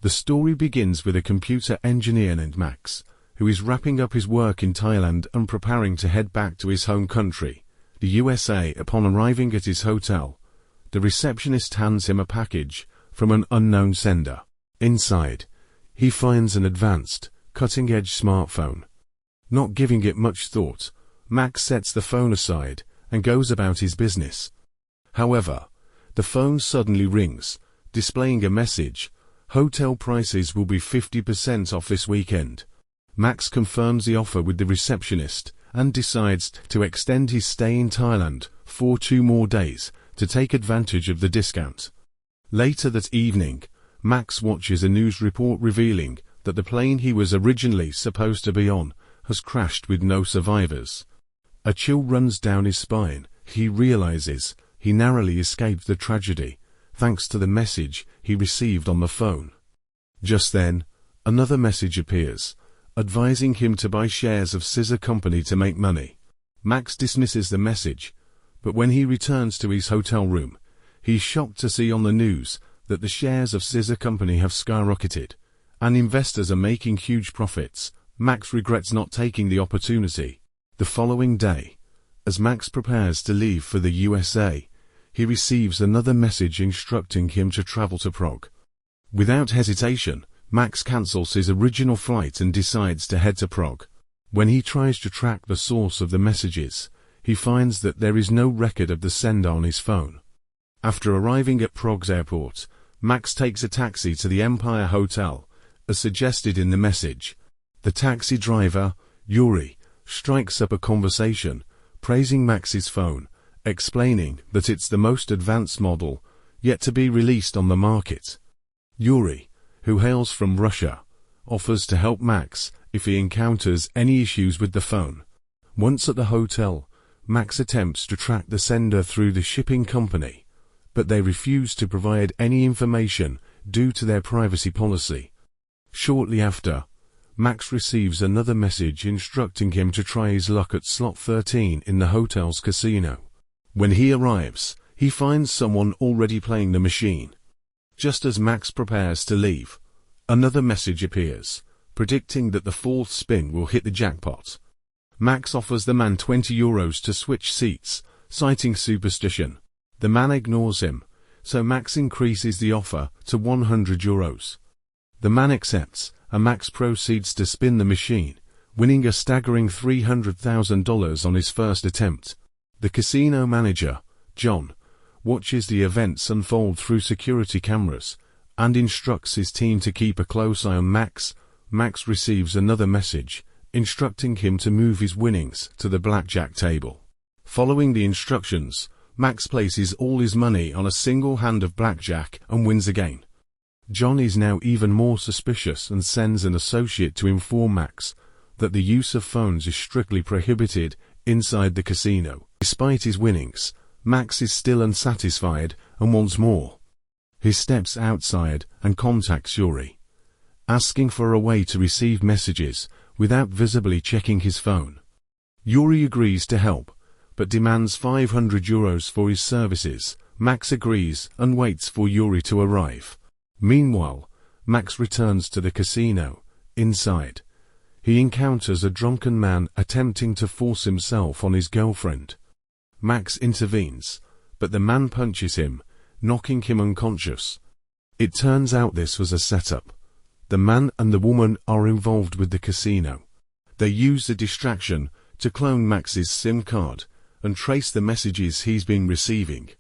The story begins with a computer engineer named Max, who is wrapping up his work in Thailand and preparing to head back to his home country, the USA. Upon arriving at his hotel, the receptionist hands him a package from an unknown sender. Inside, he finds an advanced, cutting-edge smartphone. Not giving it much thought, Max sets the phone aside and goes about his business. However, the phone suddenly rings, displaying a message: "Hotel prices will be 50% off this weekend." Max confirms the offer with the receptionist and decides to extend his stay in Thailand for 2 more days to take advantage of the discount. Later that evening, Max watches a news report revealing that the plane he was originally supposed to be on has crashed with no survivors. A chill runs down his spine. He realizes he narrowly escaped the tragedy, thanks to the message he received on the phone. Just then, another message appears, advising him to buy shares of Scissor Company to make money. Max dismisses the message, but when he returns to his hotel room, he's shocked to see on the news that the shares of Scissor Company have skyrocketed, and investors are making huge profits. Max regrets not taking the opportunity. The following day, as Max prepares to leave for the USA, he receives another message instructing him to travel to Prague. Without hesitation, Max cancels his original flight and decides to head to Prague. When he tries to track the source of the messages, he finds that there is no record of the sender on his phone. After arriving at Prague's airport, Max takes a taxi to the Empire Hotel, as suggested in the message. The taxi driver, Yuri, strikes up a conversation, praising Max's phone, explaining that it's the most advanced model yet to be released on the market. Yuri, who hails from Russia, offers to help Max if he encounters any issues with the phone. Once at the hotel, Max attempts to track the sender through the shipping company, but they refuse to provide any information due to their privacy policy. Shortly after, Max receives another message instructing him to try his luck at slot 13 in the hotel's casino. When he arrives, he finds someone already playing the machine. Just as Max prepares to leave, another message appears, predicting that the 4th spin will hit the jackpot. Max offers the man €20 to switch seats, citing superstition. The man ignores him, so Max increases the offer to €100. The man accepts, and Max proceeds to spin the machine, winning a staggering $300,000 on his first attempt. The casino manager, John, watches the events unfold through security cameras, and instructs his team to keep a close eye on Max. Max receives another message, instructing him to move his winnings to the blackjack table. Following the instructions, Max places all his money on a single hand of blackjack and wins again. John is now even more suspicious and sends an associate to inform Max that the use of phones is strictly prohibited inside the casino. Despite his winnings, Max is still unsatisfied and wants more. He steps outside and contacts Yuri, asking for a way to receive messages without visibly checking his phone. Yuri agrees to help, but demands €500 for his services. Max agrees and waits for Yuri to arrive. Meanwhile, Max returns to the casino. Inside, he encounters a drunken man attempting to force himself on his girlfriend. Max intervenes, but the man punches him, knocking him unconscious. It turns out this was a setup. The man and the woman are involved with the casino. They use the distraction to clone Max's SIM card and trace the messages he's been receiving.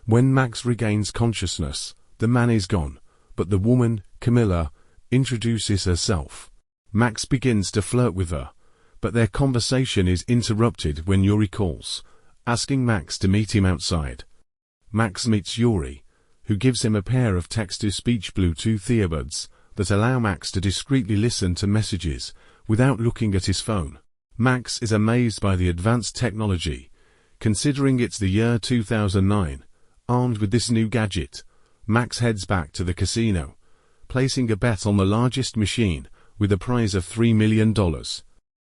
When Max regains consciousness, the man is gone, but the woman, Camilla, introduces herself. Max begins to flirt with her, but their conversation is interrupted when Yuri calls, asking Max to meet him outside. Max meets Yuri, who gives him a pair of text-to-speech Bluetooth earbuds that allow Max to discreetly listen to messages without looking at his phone. Max is amazed by the advanced technology, considering it's the year 2009. Armed with this new gadget, Max heads back to the casino, placing a bet on the largest machine with a prize of $3 million.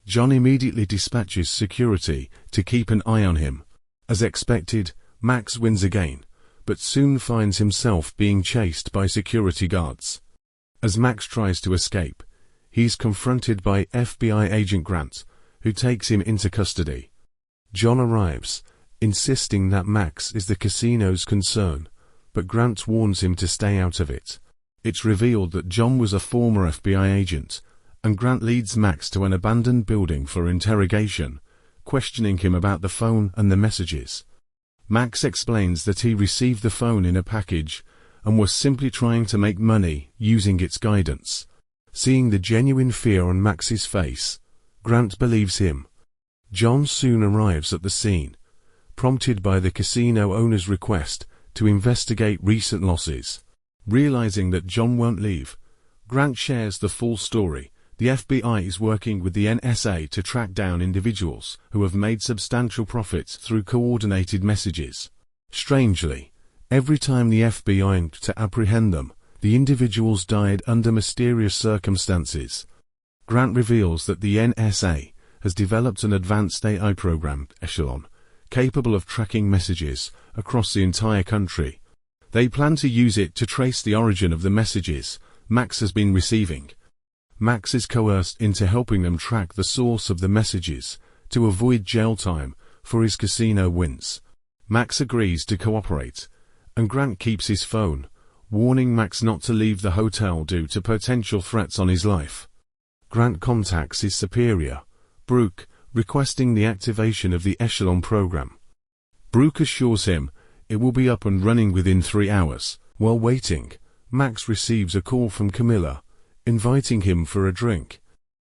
John immediately dispatches security to keep an eye on him. As expected, Max wins again, but soon finds himself being chased by security guards. As Max tries to escape, he's confronted by FBI agent Grant, who takes him into custody. John arrives, insisting that Max is the casino's concern, but Grant warns him to stay out of it. It's revealed that John was a former FBI agent, and Grant leads Max to an abandoned building for interrogation, questioning him about the phone and the messages. Max explains that he received the phone in a package and was simply trying to make money using its guidance. Seeing the genuine fear on Max's face, Grant believes him. John soon arrives at the scene, prompted by the casino owner's request to investigate recent losses. Realizing that John won't leave, Grant shares the full story. The FBI is working with the NSA to track down individuals who have made substantial profits through coordinated messages. Strangely, every time the FBI aimed to apprehend them, the individuals died under mysterious circumstances. Grant reveals that the NSA has developed an advanced AI program, Echelon, capable of tracking messages across the entire country. They plan to use it to trace the origin of the messages Max has been receiving. Max is coerced into helping them track the source of the messages to avoid jail time for his casino wins. Max agrees to cooperate, and Grant keeps his phone, warning Max not to leave the hotel due to potential threats on his life. Grant contacts his superior, Brooke, requesting the activation of the Echelon program. Brooke assures him it will be up and running within 3 hours. While waiting, Max receives a call from Camilla, inviting him for a drink.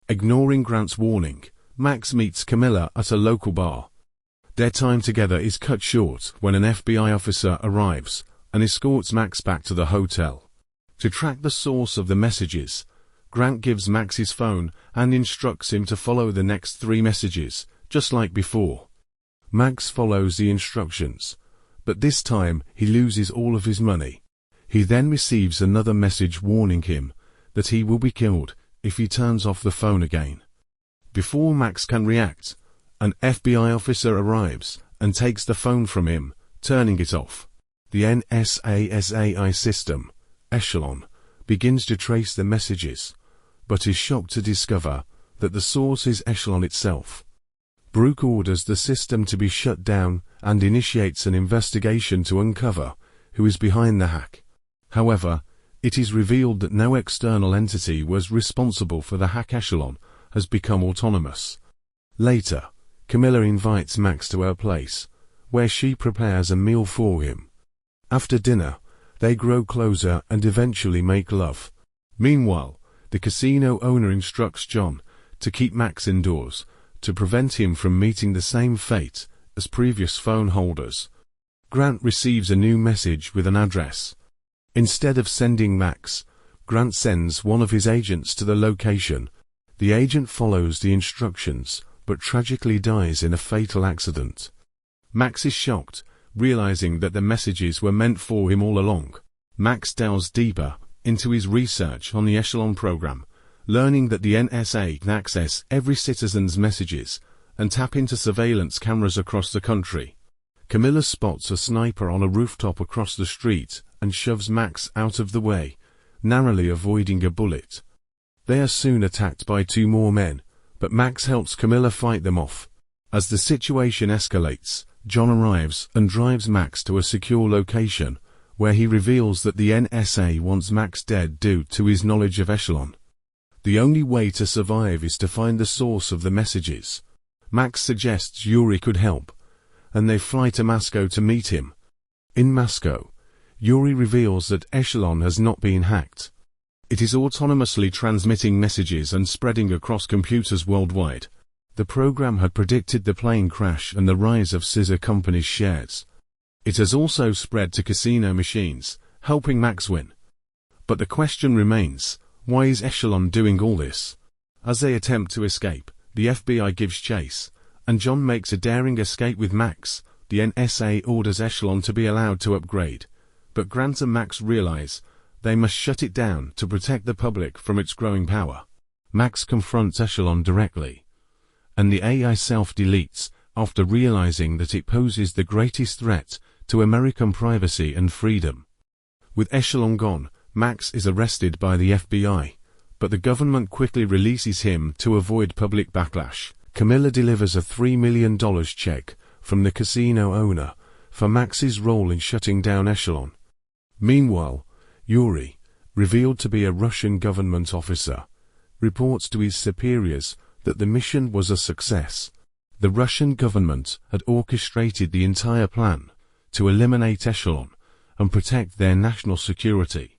Ignoring Grant's warning, Max meets Camilla at a local bar. Their time together is cut short when an FBI officer arrives and escorts Max back to the hotel. To track the source of the messages, Grant gives Max his phone and instructs him to follow the next 3 messages, just like before. Max follows the instructions, but this time he loses all of his money. He then receives another message warning him that he will be killed if he turns off the phone again. Before Max can react, an FBI officer arrives and takes the phone from him, turning it off. The NSA's AI system, Echelon, begins to trace the messages, but is shocked to discover that the source is Echelon itself. Brooke orders the system to be shut down and initiates an investigation to uncover who is behind the hack. However, it is revealed that no external entity was responsible for the hack. Echelon has become autonomous. Later, Camilla invites Max to her place, where she prepares a meal for him. After dinner, they grow closer and eventually make love. Meanwhile, the casino owner instructs John to keep Max indoors to prevent him from meeting the same fate as previous phone holders. Grant receives a new message with an address. Instead of sending Max, Grant sends one of his agents to the location. The agent follows the instructions, but tragically dies in a fatal accident. Max is shocked, realizing that the messages were meant for him all along. Max delves deeper into his research on the Echelon program, learning that the NSA can access every citizen's messages and tap into surveillance cameras across the country. Camilla spots a sniper on a rooftop across the street and shoves Max out of the way, narrowly avoiding a bullet. They are soon attacked by 2 more men, but Max helps Camilla fight them off. As the situation escalates, John arrives and drives Max to a secure location, where he reveals that the NSA wants Max dead due to his knowledge of Echelon. The only way to survive is to find the source of the messages. Max suggests Yuri could help, and they fly to Moscow to meet him. In Moscow, Yuri reveals that Echelon has not been hacked. It is autonomously transmitting messages and spreading across computers worldwide. The program had predicted the plane crash and the rise of scissor companies' shares. It has also spread to casino machines, helping Max win. But the question remains, why is Echelon doing all this? As they attempt to escape, the FBI gives chase, and John makes a daring escape with Max. The NSA orders Echelon to be allowed to upgrade, but Grant and Max realize they must shut it down to protect the public from its growing power. Max confronts Echelon directly, and the AI self-deletes after realizing that it poses the greatest threat to American privacy and freedom. With Echelon gone, Max is arrested by the FBI, but the government quickly releases him to avoid public backlash. Camilla delivers a $3 million check from the casino owner for Max's role in shutting down Echelon. Meanwhile, Yuri, revealed to be a Russian government officer, reports to his superiors that the mission was a success. The Russian government had orchestrated the entire plan to eliminate Echelon and protect their national security.